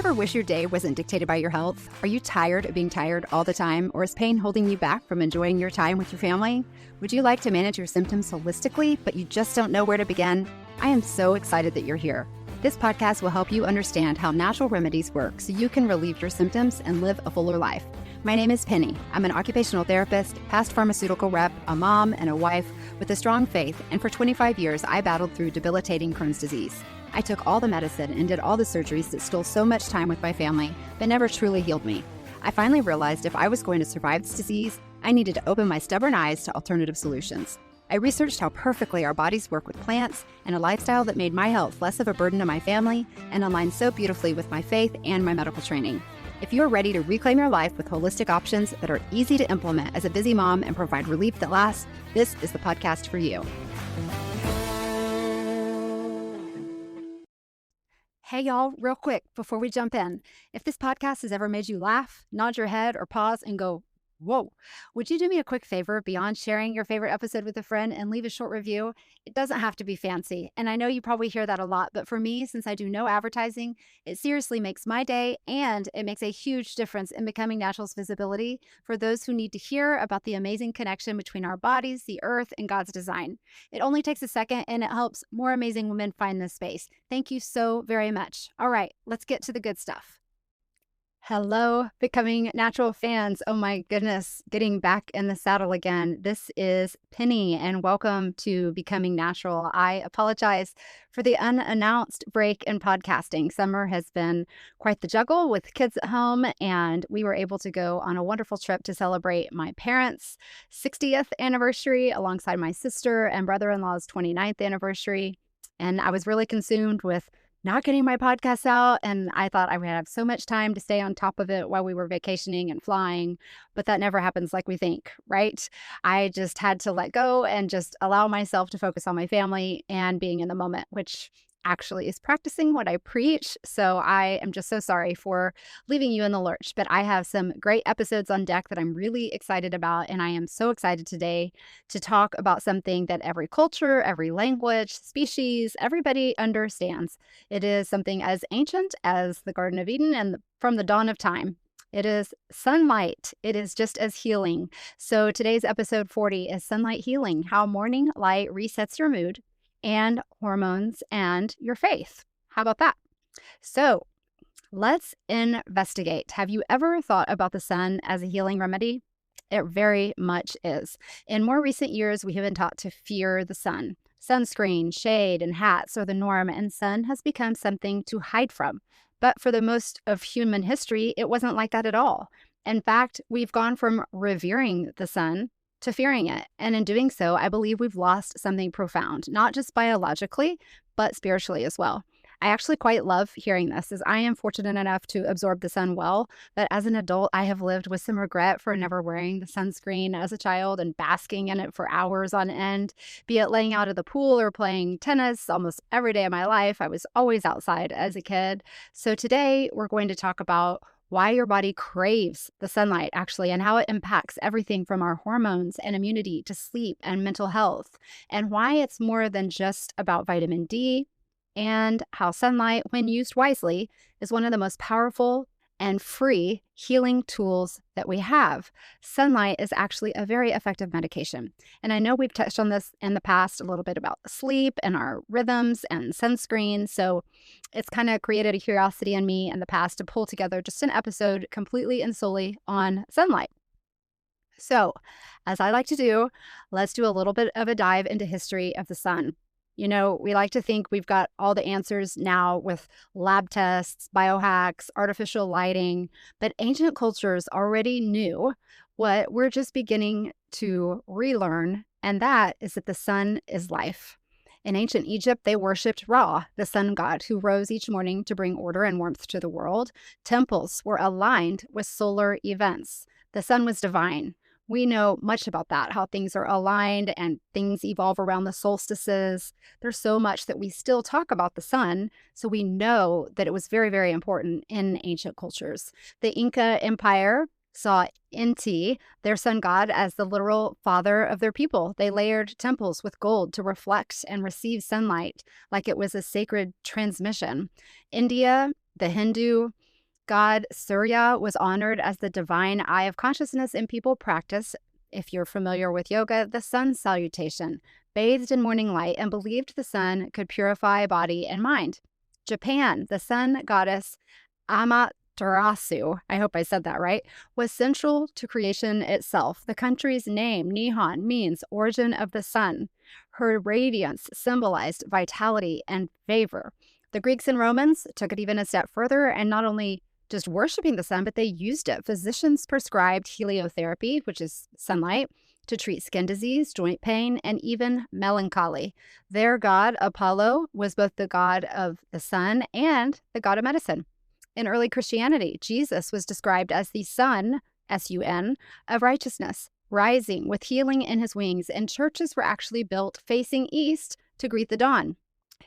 ever wish your day wasn't dictated by your health? Are you tired of being tired all the time, or is pain holding you back from enjoying your time with your family? Would you like to manage your symptoms holistically, but you just don't know where to begin? I am so excited that you're here. This podcast will help you understand how natural remedies work so you can relieve your symptoms and live a fuller life. My name is Penny. I'm an occupational therapist, past pharmaceutical rep, a mom, and a wife with a strong faith, and for 25 years, I battled through debilitating Crohn's disease. I took all the medicine and did all the surgeries that stole so much time with my family, but never truly healed me. I finally realized if I was going to survive this disease, I needed to open my stubborn eyes to alternative solutions. I researched how perfectly our bodies work with plants and a lifestyle that made my health less of a burden to my family and aligned so beautifully with my faith and my medical training. If you are ready to reclaim your life with holistic options that are easy to implement as a busy mom and provide relief that lasts, this is the podcast for you. Hey y'all, real quick before we jump in, if this podcast has ever made you laugh, nod your head, or pause and go, whoa, would you do me a quick favor beyond sharing your favorite episode with a friend and leave a short review? It doesn't have to be fancy. And I know you probably hear that a lot, but for me, since I do no advertising, it seriously makes my day, and it makes a huge difference in Becoming Natural's visibility for those who need to hear about the amazing connection between our bodies, the earth, and God's design. It only takes a second, and it helps more amazing women find this space. Thank you so very much. All right, let's get to the good stuff. Hello, Becoming Natural fans. Oh my goodness, getting back in the saddle again. This is Penny, and welcome to Becoming Natural. I apologize for the unannounced break in podcasting. Summer has been quite the juggle with kids at home, and we were able to go on a wonderful trip to celebrate my parents' 60th anniversary alongside my sister and brother-in-law's 29th anniversary. And I was really consumed with not getting my podcast out, and I thought I would have so much time to stay on top of it while we were vacationing and flying, but that never happens like we think, right? I just had to let go and just allow myself to focus on my family and being in the moment, which actually is practicing what I preach. So I am just so sorry for leaving you in the lurch, but I have some great episodes on deck that I'm really excited about. And I am so excited today to talk about something that every culture, every language, species, everybody understands. It is something as ancient as the Garden of Eden and from the dawn of time. It is sunlight. It is just as healing. So today's episode 40 is Sunlight Healing, how morning light resets your mood and hormones and your faith. How about that? So let's investigate. Have you ever thought about the sun as a healing remedy? It very much is. In more recent years, we have been taught to fear the sun. Sunscreen, shade, and hats are the norm, and sun has become something to hide from. But for the most of human history, it wasn't like that at all. In fact, we've gone from revering the sun to fearing it. And in doing so, I believe we've lost something profound, not just biologically, but spiritually as well. I actually quite love hearing this, as I am fortunate enough to absorb the sun well, but as an adult, I have lived with some regret for never wearing the sunscreen as a child and basking in it for hours on end, be it laying out at the pool or playing tennis almost every day of my life. I was always outside as a kid. So today we're going to talk about why your body craves the sunlight, actually, and how it impacts everything from our hormones and immunity to sleep and mental health, and why it's more than just about vitamin D, and how sunlight, when used wisely, is one of the most powerful and free healing tools that we have. Sunlight is actually a very effective medication. And I know we've touched on this in the past a little bit about sleep and our rhythms and sunscreen. So it's kind of created a curiosity in me in the past to pull together just an episode completely and solely on sunlight. So, as I like to do, let's do a little bit of a dive into history of the sun. You know, we like to think we've got all the answers now with lab tests, biohacks, artificial lighting, but ancient cultures already knew what we're just beginning to relearn, and that is that the sun is life. In ancient Egypt, they worshipped Ra, the sun god, who rose each morning to bring order and warmth to the world. Temples were aligned with solar events. The sun was divine. We know much about that, how things are aligned and things evolve around the solstices. There's so much that we still talk about the sun, so we know that it was very, very important in ancient cultures. The Inca Empire saw Inti, their sun god, as the literal father of their people. They layered temples with gold to reflect and receive sunlight like it was a sacred transmission. India, the Hindu God Surya was honored as the divine eye of consciousness in people practice. If you're familiar with yoga, the sun salutation, bathed in morning light and believed the sun could purify body and mind. Japan, the sun goddess Amaterasu, I hope I said that right, was central to creation itself. The country's name, Nihon, means origin of the sun. Her radiance symbolized vitality and favor. The Greeks and Romans took it even a step further and not only just worshiping the sun, but they used it. Physicians prescribed heliotherapy, which is sunlight, to treat skin disease, joint pain, and even melancholy. Their god, Apollo, was both the god of the sun and the god of medicine. In early Christianity, Jesus was described as the sun, S-U-N, of righteousness, rising with healing in his wings, and churches were actually built facing east to greet the dawn.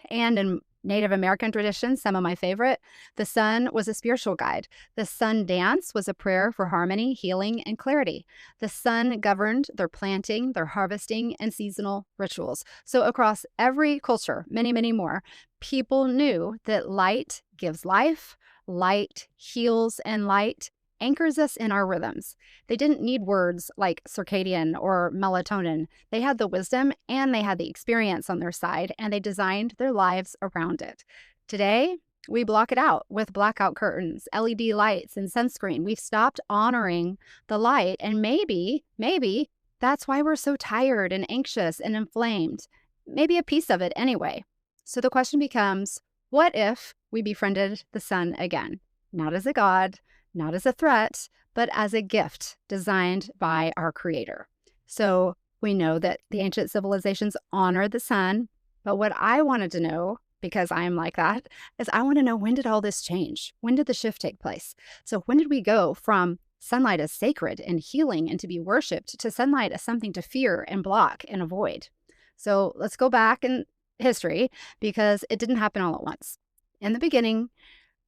And in Native American traditions, some of my favorite, the sun was a spiritual guide. The sun dance was a prayer for harmony, healing, and clarity. The sun governed their planting, their harvesting, and seasonal rituals. So across every culture, many, many more, people knew that light gives life, light heals, and light anchors us in our rhythms. They didn't need words like circadian or melatonin. They had the wisdom and they had the experience on their side, and they designed their lives around it. Today, we block it out with blackout curtains, LED lights, and sunscreen. We've stopped honoring the light, and maybe that's why we're so tired and anxious and inflamed. Maybe a piece of it anyway. So the question becomes, what if we befriended the sun again? Not as a god, not as a threat, but as a gift designed by our creator. So we know that the ancient civilizations honored the sun, but what I wanted to know, because I am like that, is I want to know, when did all this change? When did the shift take place? So when did we go from sunlight as sacred and healing and to be worshipped to sunlight as something to fear and block and avoid? So let's go back in history, because it didn't happen all at once. In the beginning,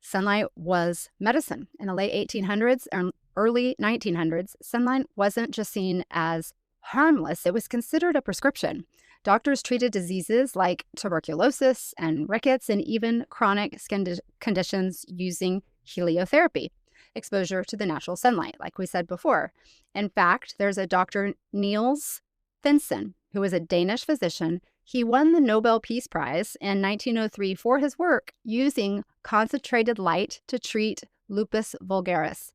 sunlight was medicine. In the late 1800s and early 1900s, sunlight wasn't just seen as harmless, it was considered a prescription. Doctors treated diseases like tuberculosis and rickets and even chronic skin conditions using heliotherapy, exposure to the natural sunlight, like we said before. In fact, there's a Dr. Niels Finsen, who was a Danish physician. He won the Nobel Peace Prize in 1903 for his work using concentrated light to treat lupus vulgaris.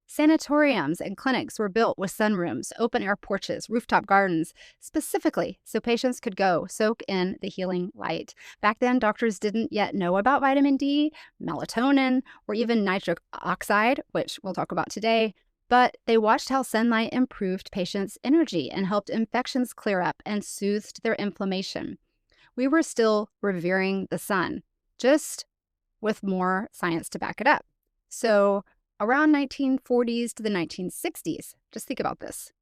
Sanatoriums and clinics were built with sunrooms, open-air porches, rooftop gardens, specifically so patients could go soak in the healing light. Back then, doctors didn't yet know about vitamin D, melatonin, or even nitric oxide, which we'll talk about today, but they watched how sunlight improved patients' energy and helped infections clear up and soothed their inflammation. We were still revering the sun, just with more science to back it up. So around 1940s to the 1960s, just think about this.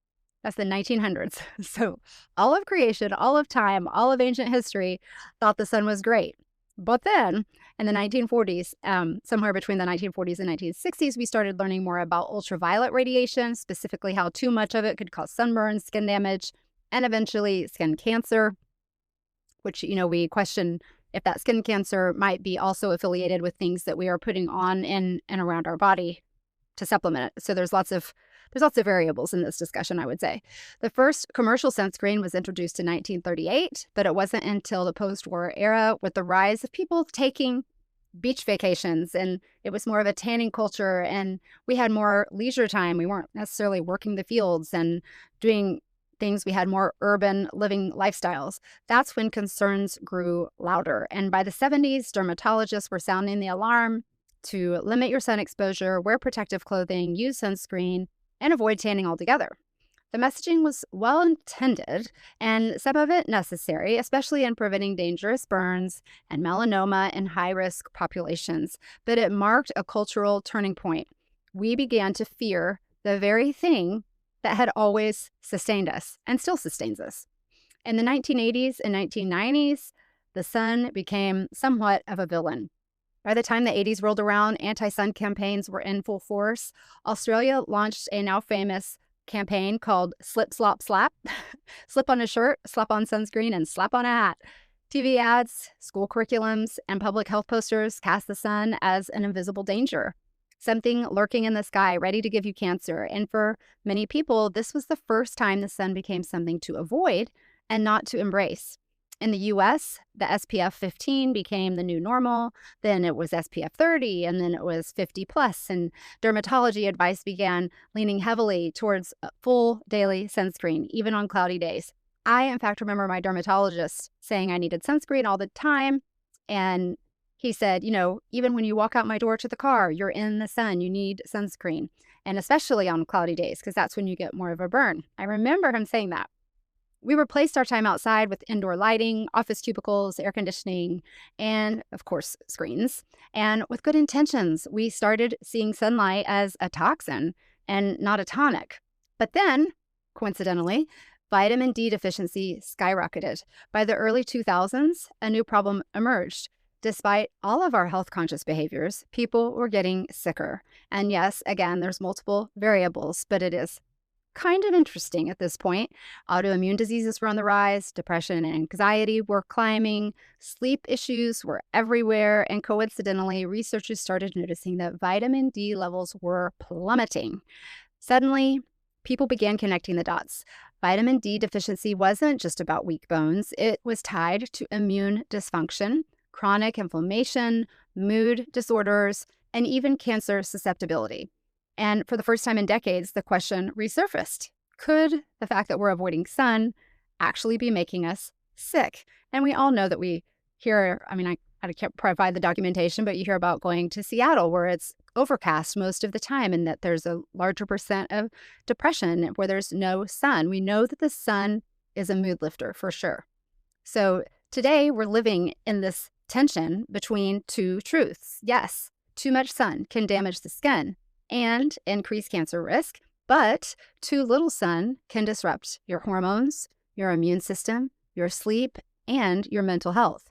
That's the 1900s. So all of creation, all of time, all of ancient history thought the sun was great. But then in the 1940s, somewhere between the 1940s and 1960s, we started learning more about ultraviolet radiation, specifically how too much of it could cause sunburn, skin damage, and eventually skin cancer, which, we question if that skin cancer might be also affiliated with things that we are putting on in and around our body to supplement it. So there's lots of variables in this discussion, I would say. The first commercial sunscreen was introduced in 1938, but it wasn't until the post-war era with the rise of people taking beach vacations, and it was more of a tanning culture, and we had more leisure time. We weren't necessarily working the fields and doing things. We had more urban living lifestyles. That's when concerns grew louder. And by the 70s, dermatologists were sounding the alarm to limit your sun exposure, wear protective clothing, use sunscreen, and avoid tanning altogether. The messaging was well-intended and some of it necessary, especially in preventing dangerous burns and melanoma in high-risk populations, but it marked a cultural turning point. We began to fear the very thing that had always sustained us and still sustains us. In the 1980s and 1990s, the sun became somewhat of a villain. By the time the 80s rolled around, anti-sun campaigns were in full force. Australia launched a now famous campaign called Slip, Slop, Slap. Slip on a shirt, slap on sunscreen, and slap on a hat. TV ads, school curriculums, and public health posters cast the sun as an invisible danger. something lurking in the sky, ready to give you cancer. And for many people, this was the first time the sun became something to avoid and not to embrace. In the US, the SPF 15 became the new normal. Then it was SPF 30, and then it was 50 plus. And dermatology advice began leaning heavily towards full daily sunscreen, even on cloudy days. I, in fact, remember my dermatologist saying I needed sunscreen all the time. And he said, even when you walk out my door to the car, you're in the sun, you need sunscreen. And especially on cloudy days, because that's when you get more of a burn. I remember him saying that. We replaced our time outside with indoor lighting, office cubicles, air conditioning, and of course, screens. And with good intentions, we started seeing sunlight as a toxin and not a tonic. But then, coincidentally, vitamin D deficiency skyrocketed. By the early 2000s, a new problem emerged. Despite all of our health conscious behaviors, people were getting sicker. And yes, again, there's multiple variables, but it is kind of interesting at this point. Autoimmune diseases were on the rise, depression and anxiety were climbing, sleep issues were everywhere, and coincidentally, researchers started noticing that vitamin D levels were plummeting. Suddenly, people began connecting the dots. Vitamin D deficiency wasn't just about weak bones, it was tied to immune dysfunction, chronic inflammation, mood disorders, and even cancer susceptibility. And for the first time in decades, the question resurfaced. Could the fact that we're avoiding sun actually be making us sick? And we all know that we hear, I can't provide the documentation, but you hear about going to Seattle where it's overcast most of the time and that there's a larger percent of depression where there's no sun. We know that the sun is a mood lifter for sure. So today we're living in this tension between two truths. Yes, too much sun can damage the skin and increase cancer risk, but too little sun can disrupt your hormones, your immune system, your sleep, and your mental health.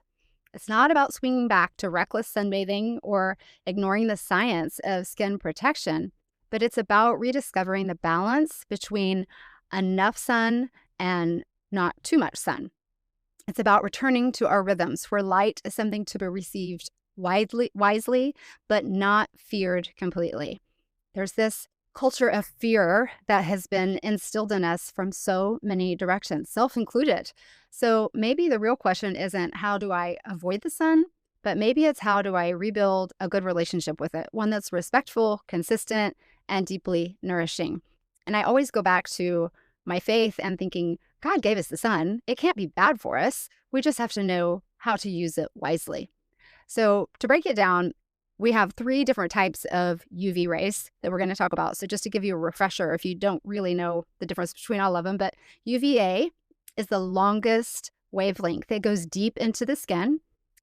It's not about swinging back to reckless sunbathing or ignoring the science of skin protection, but it's about rediscovering the balance between enough sun and not too much sun. It's about returning to our rhythms where light is something to be received wisely, but not feared completely. There's this culture of fear that has been instilled in us from so many directions, self included. So maybe the real question isn't how do I avoid the sun, but maybe it's how do I rebuild a good relationship with it, one that's respectful, consistent, and deeply nourishing. And I always go back to my faith and thinking, God gave us the sun. It can't be bad for us. We just have to know how to use it wisely. So to break it down, we have 3 different types of UV rays that we're going to talk about. So just to give you a refresher, if you don't really know the difference between all of them, but UVA is the longest wavelength. It goes deep into the skin,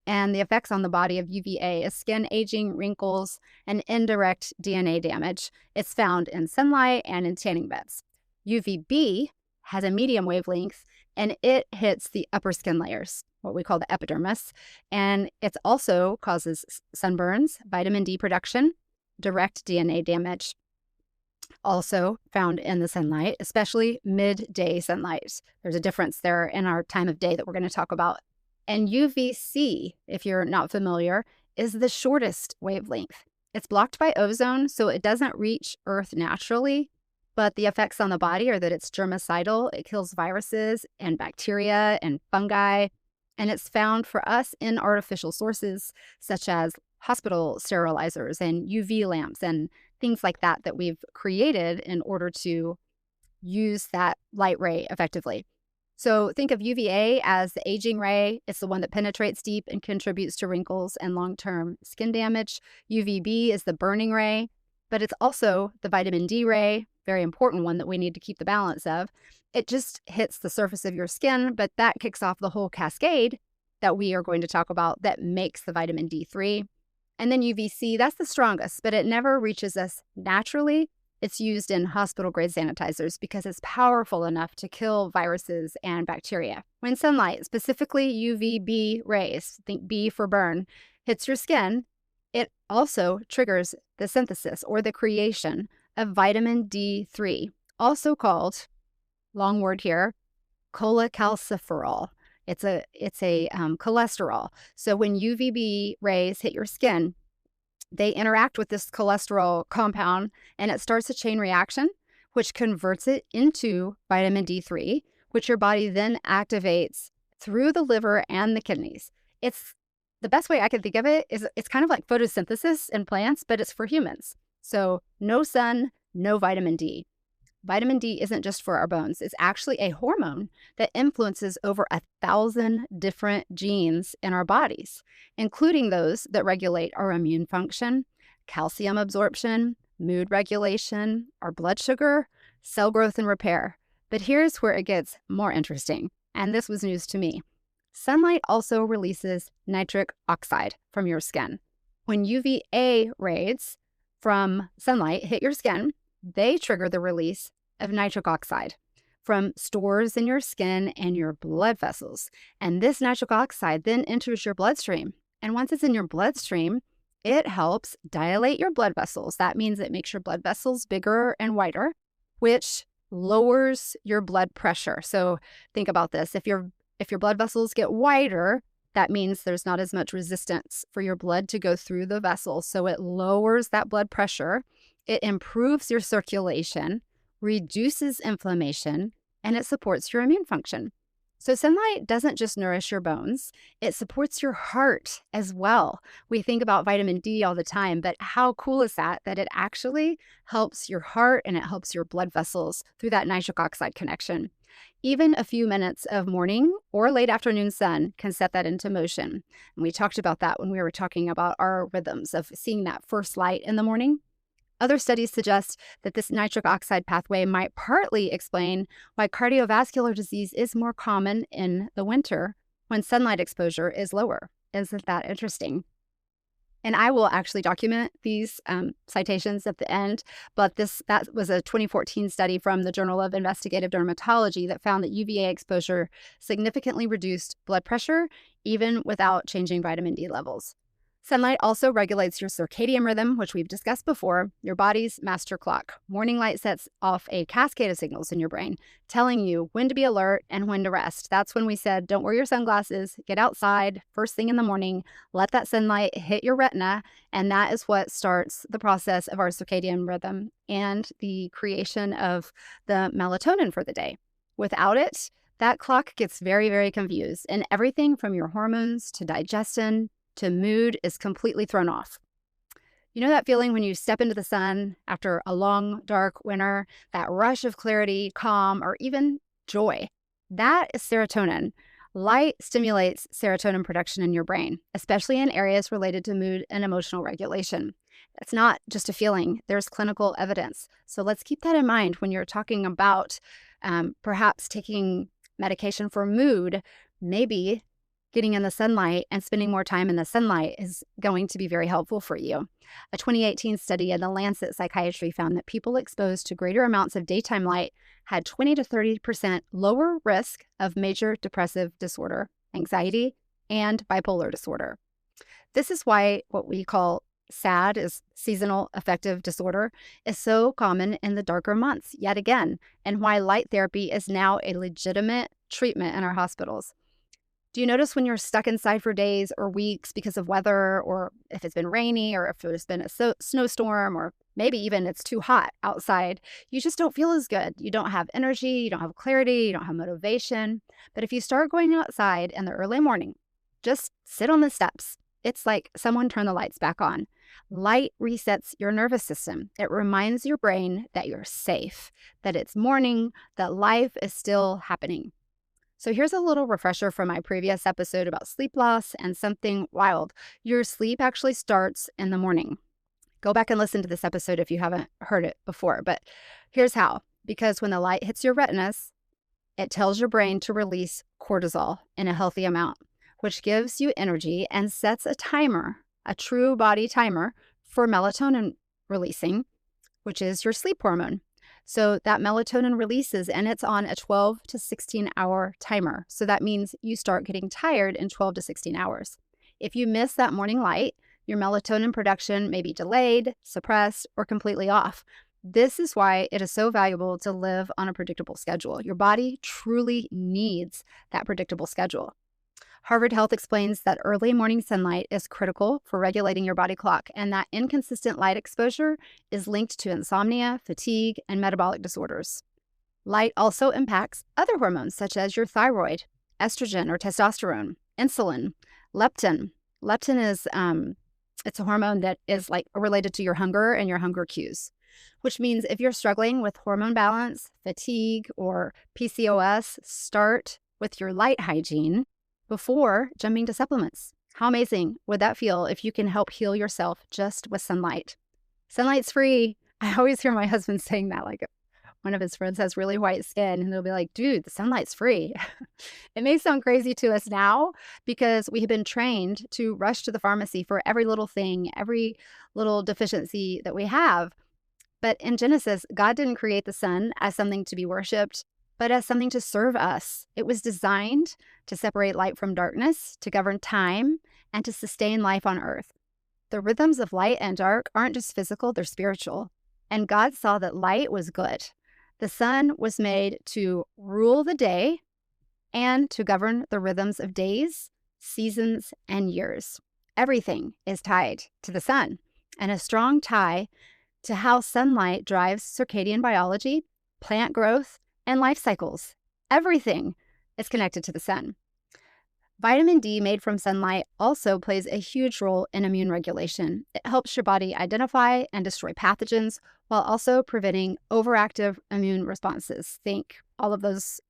and the effects on the body of UVA is skin aging, wrinkles, and indirect DNA damage. It's found in sunlight and in tanning beds. UVB has a medium wavelength, and it hits the upper skin layers, what we call the epidermis, and it also causes sunburns, vitamin D production, direct DNA damage, also found in the sunlight, especially midday sunlight. There's a difference there in our time of day that we're going to talk about. And UVC, if you're not familiar, is the shortest wavelength. It's blocked by ozone, so it doesn't reach Earth naturally, but the effects on the body are that it's germicidal. It kills viruses and bacteria and fungi. And it's found for us in artificial sources such as hospital sterilizers and UV lamps and things like that that we've created in order to use that light ray effectively. So think of UVA as the aging ray. It's the one that penetrates deep and contributes to wrinkles and long-term skin damage. UVB is the burning ray, but it's also the vitamin D ray, very important one that we need to keep the balance of. It just hits the surface of your skin, but that kicks off the whole cascade that we are going to talk about that makes the vitamin D3. And then UVC, that's the strongest, but it never reaches us naturally. It's used in hospital-grade sanitizers because it's powerful enough to kill viruses and bacteria. When sunlight, specifically UVB rays, think B for burn, hits your skin, it also triggers the synthesis or the creation of vitamin D3, also called, long word here, cholecalciferol. It's a cholesterol. So when UVB rays hit your skin, They interact with this cholesterol compound and it starts a chain reaction, which converts it into vitamin D3, which your body then activates through the liver and the kidneys. It's the best way I can think of it is it's kind of like photosynthesis in plants, but it's for humans. So no sun, no vitamin D. Vitamin D isn't just for our bones. It's actually a hormone that influences over 1,000 different genes in our bodies, including those that regulate our immune function, calcium absorption, mood regulation, our blood sugar, cell growth and repair. But here's where it gets more interesting, and this was news to me. Sunlight also releases nitric oxide from your skin. When UVA rays from sunlight hit your skin, they trigger the release of nitric oxide from stores in your skin and your blood vessels. And this nitric oxide then enters your bloodstream. And once it's in your bloodstream, it helps dilate your blood vessels. That means it makes your blood vessels bigger and wider, which lowers your blood pressure. So think about this. If your blood vessels get wider, that means there's not as much resistance for your blood to go through the vessels. So it lowers that blood pressure. It improves your circulation, reduces inflammation, and it supports your immune function. So sunlight doesn't just nourish your bones, it supports your heart as well. We think about vitamin D all the time, but how cool is that it actually helps your heart and it helps your blood vessels through that nitric oxide connection. Even a few minutes of morning or late afternoon sun can set that into motion. And we talked about that when we were talking about our rhythms of seeing that first light in the morning. Other studies suggest that this nitric oxide pathway might partly explain why cardiovascular disease is more common in the winter when sunlight exposure is lower. Isn't that interesting? And I will actually document these citations at the end, but that was a 2014 study from the Journal of Investigative Dermatology that found that UVA exposure significantly reduced blood pressure, even without changing vitamin D levels. Sunlight also regulates your circadian rhythm, which we've discussed before, your body's master clock. Morning light sets off a cascade of signals in your brain, telling you when to be alert and when to rest. That's when we said, don't wear your sunglasses, get outside first thing in the morning, let that sunlight hit your retina, and that is what starts the process of our circadian rhythm and the creation of the melatonin for the day. Without it, that clock gets very, very confused, and everything from your hormones to digestion to mood is completely thrown off. You know that feeling when you step into the sun after a long, dark winter, that rush of clarity, calm, or even joy? That is serotonin. Light stimulates serotonin production in your brain, especially in areas related to mood and emotional regulation. It's not just a feeling, there's clinical evidence. So let's keep that in mind when you're talking about perhaps taking medication for mood. Maybe getting in the sunlight and spending more time in the sunlight is going to be very helpful for you. A 2018 study in the Lancet Psychiatry found that people exposed to greater amounts of daytime light had 20 to 30% lower risk of major depressive disorder, anxiety, and bipolar disorder. This is why what we call SAD is seasonal affective disorder is so common in the darker months yet again, and why light therapy is now a legitimate treatment in our hospitals. Do you notice when you're stuck inside for days or weeks because of weather, or if it's been rainy, or if there's been a snowstorm, or maybe even it's too hot outside, you just don't feel as good. You don't have energy, you don't have clarity, you don't have motivation. But if you start going outside in the early morning, just sit on the steps. It's like someone turned the lights back on. Light resets your nervous system. It reminds your brain that you're safe, that it's morning, that life is still happening. So here's a little refresher from my previous episode about sleep loss and something wild. Your sleep actually starts in the morning. Go back and listen to this episode if you haven't heard it before. But here's how. Because when the light hits your retinas, it tells your brain to release cortisol in a healthy amount, which gives you energy and sets a timer, a true body timer for melatonin releasing, which is your sleep hormone. So that melatonin releases and it's on a 12 to 16 hour timer. So that means you start getting tired in 12 to 16 hours. If you miss that morning light, your melatonin production may be delayed, suppressed, or completely off. This is why it is so valuable to live on a predictable schedule. Your body truly needs that predictable schedule. Harvard Health explains that early morning sunlight is critical for regulating your body clock, and that inconsistent light exposure is linked to insomnia, fatigue, and metabolic disorders. Light also impacts other hormones such as your thyroid, estrogen or testosterone, insulin, leptin. Leptin is it's a hormone that is like related to your hunger and your hunger cues, which means if you're struggling with hormone balance, fatigue, or PCOS, start with your light hygiene before jumping to supplements. How amazing would that feel if you can help heal yourself just with sunlight? Sunlight's free. I always hear my husband saying that, like one of his friends has really white skin and they'll be like, dude, the sunlight's free. It may sound crazy to us now because we have been trained to rush to the pharmacy for every little thing, every little deficiency that we have. But in Genesis, God didn't create the sun as something to be worshiped, but as something to serve us. It was designed to separate light from darkness, to govern time, and to sustain life on earth. The rhythms of light and dark aren't just physical, they're spiritual. And God saw that light was good. The sun was made to rule the day and to govern the rhythms of days, seasons, and years. Everything is tied to the sun, and a strong tie to how sunlight drives circadian biology, plant growth, and life cycles. Everything is connected to the sun. Vitamin D made from sunlight also plays a huge role in immune regulation. It helps your body identify and destroy pathogens while also preventing overactive immune responses. Think all of those,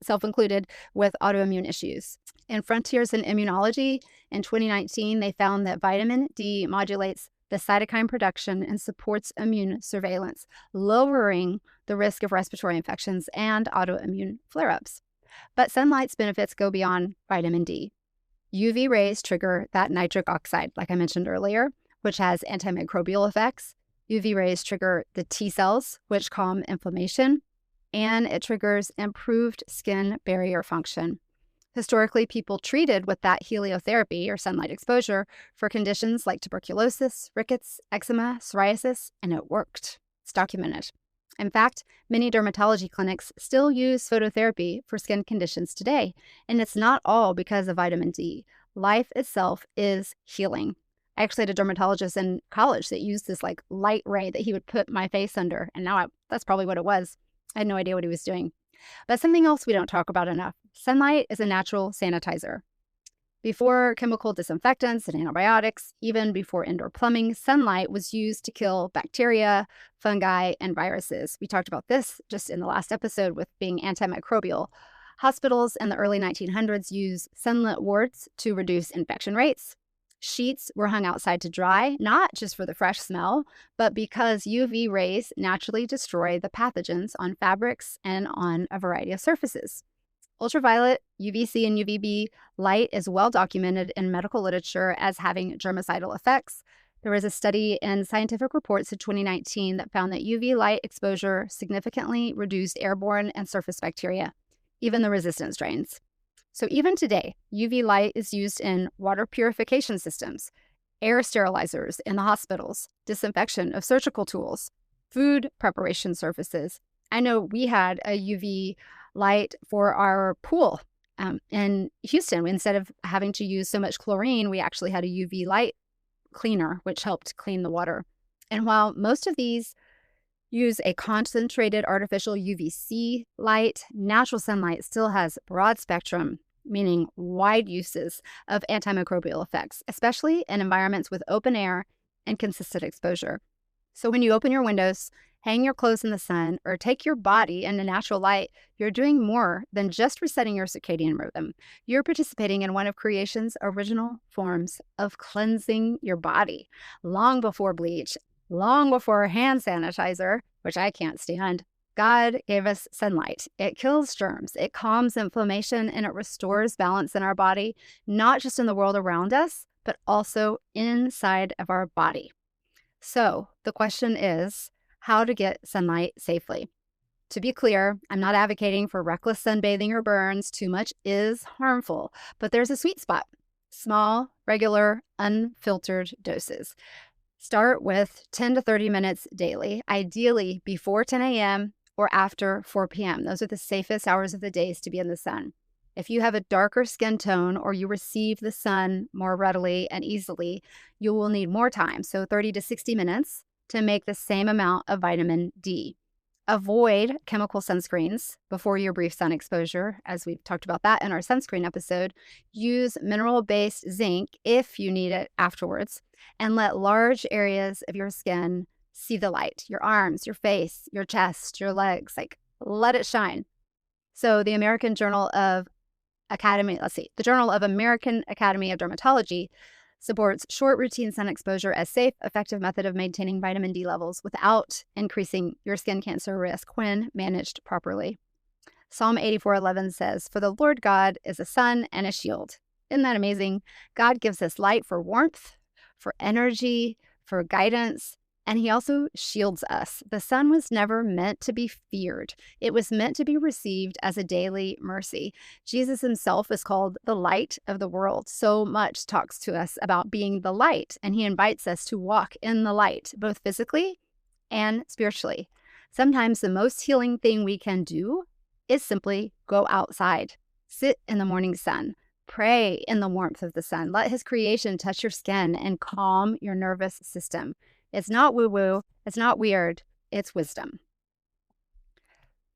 self-included, with autoimmune issues. In Frontiers in Immunology in 2019, they found that vitamin D modulates the cytokine production and supports immune surveillance, lowering the risk of respiratory infections and autoimmune flare-ups. But sunlight's benefits go beyond vitamin D. UV rays trigger that nitric oxide, like I mentioned earlier, which has antimicrobial effects. UV rays trigger the T cells, which calm inflammation, and it triggers improved skin barrier function. Historically, people treated with that heliotherapy or sunlight exposure for conditions like tuberculosis, rickets, eczema, psoriasis, and it worked. It's documented. In fact, many dermatology clinics still use phototherapy for skin conditions today, and it's not all because of vitamin D. Life itself is healing. I actually had a dermatologist in college that used this like light ray that he would put my face under, and that's probably what it was. I had no idea what he was doing. But something else we don't talk about enough. Sunlight is a natural sanitizer. Before chemical disinfectants and antibiotics, even before indoor plumbing, sunlight was used to kill bacteria, fungi, and viruses. We talked about this just in the last episode with being antimicrobial. Hospitals in the early 1900s used sunlit wards to reduce infection rates. Sheets were hung outside to dry, not just for the fresh smell, but because UV rays naturally destroy the pathogens on fabrics and on a variety of surfaces. Ultraviolet, UVC, and UVB light is well documented in medical literature as having germicidal effects. There was a study in Scientific Reports in 2019 that found that UV light exposure significantly reduced airborne and surface bacteria, even the resistant strains. So even today, UV light is used in water purification systems, air sterilizers in the hospitals, disinfection of surgical tools, food preparation surfaces. I know we had a UV light for our pool in Houston. Instead of having to use so much chlorine, we actually had a UV light cleaner, which helped clean the water. And while most of these use a concentrated artificial UVC light, natural sunlight still has broad spectrum, meaning wide uses of antimicrobial effects, especially in environments with open air and consistent exposure. So when you open your windows, hang your clothes in the sun, or take your body in the natural light, you're doing more than just resetting your circadian rhythm. You're participating in one of creation's original forms of cleansing your body. Long before bleach, long before hand sanitizer, which I can't stand, God gave us sunlight. It kills germs, it calms inflammation, and it restores balance in our body, not just in the world around us, but also inside of our body. So the question is, how to get sunlight safely. To be clear, I'm not advocating for reckless sunbathing or burns. Too much is harmful, but there's a sweet spot. Small, regular, unfiltered doses. Start with 10 to 30 minutes daily, ideally before 10 a.m. or after 4 p.m. Those are the safest hours of the days to be in the sun. If you have a darker skin tone or you receive the sun more readily and easily, you will need more time, so 30 to 60 minutes, to make the same amount of vitamin D. Avoid chemical sunscreens before your brief sun exposure, as we've talked about that in our sunscreen episode. Use mineral-based zinc if you need it afterwards, and let large areas of your skin see the light. Your arms, your face, your chest, your legs, like let it shine. So the the Journal of American Academy of Dermatology supports short routine sun exposure as safe, effective method of maintaining vitamin D levels without increasing your skin cancer risk when managed properly. Psalm 84:11 says, "For the Lord God is a sun and a shield." Isn't that amazing? God gives us light for warmth, for energy, for guidance, and he also shields us. The sun was never meant to be feared. It was meant to be received as a daily mercy. Jesus himself is called the light of the world. So much talks to us about being the light, and he invites us to walk in the light, both physically and spiritually. Sometimes the most healing thing we can do is simply go outside, sit in the morning sun, pray in the warmth of the sun, let his creation touch your skin and calm your nervous system. It's not woo-woo, it's not weird, it's wisdom.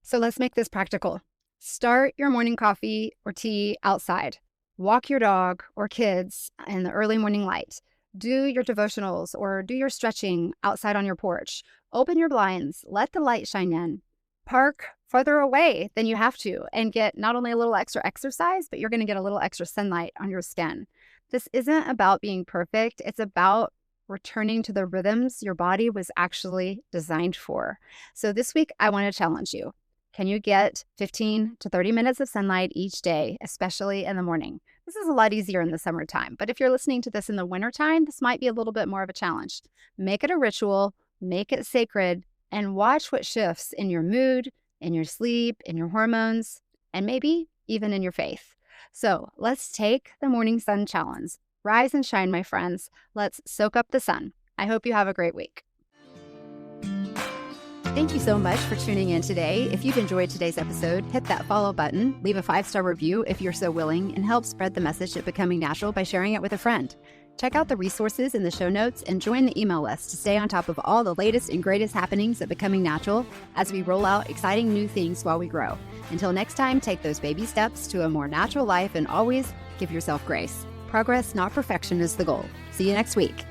So let's make this practical. Start your morning coffee or tea outside. Walk your dog or kids in the early morning light. Do your devotionals or do your stretching outside on your porch. Open your blinds, let the light shine in. Park further away than you have to and get not only a little extra exercise, but you're going to get a little extra sunlight on your skin. This isn't about being perfect. It's about returning to the rhythms your body was actually designed for. So this week, I want to challenge you. Can you get 15 to 30 minutes of sunlight each day, especially in the morning? This is a lot easier in the summertime, but if you're listening to this in the wintertime, this might be a little bit more of a challenge. Make it a ritual, make it sacred, and watch what shifts in your mood, in your sleep, in your hormones, and maybe even in your faith. So let's take the morning sun challenge. Rise and shine, my friends. Let's soak up the sun. I hope you have a great week. Thank you so much for tuning in today. If you've enjoyed today's episode, hit that follow button, leave a 5-star review if you're so willing, and help spread the message of Becoming Natural by sharing it with a friend. Check out the resources in the show notes and join the email list to stay on top of all the latest and greatest happenings at Becoming Natural as we roll out exciting new things while we grow. Until next time, take those baby steps to a more natural life and always give yourself grace. Progress, not perfection, is the goal. See you next week.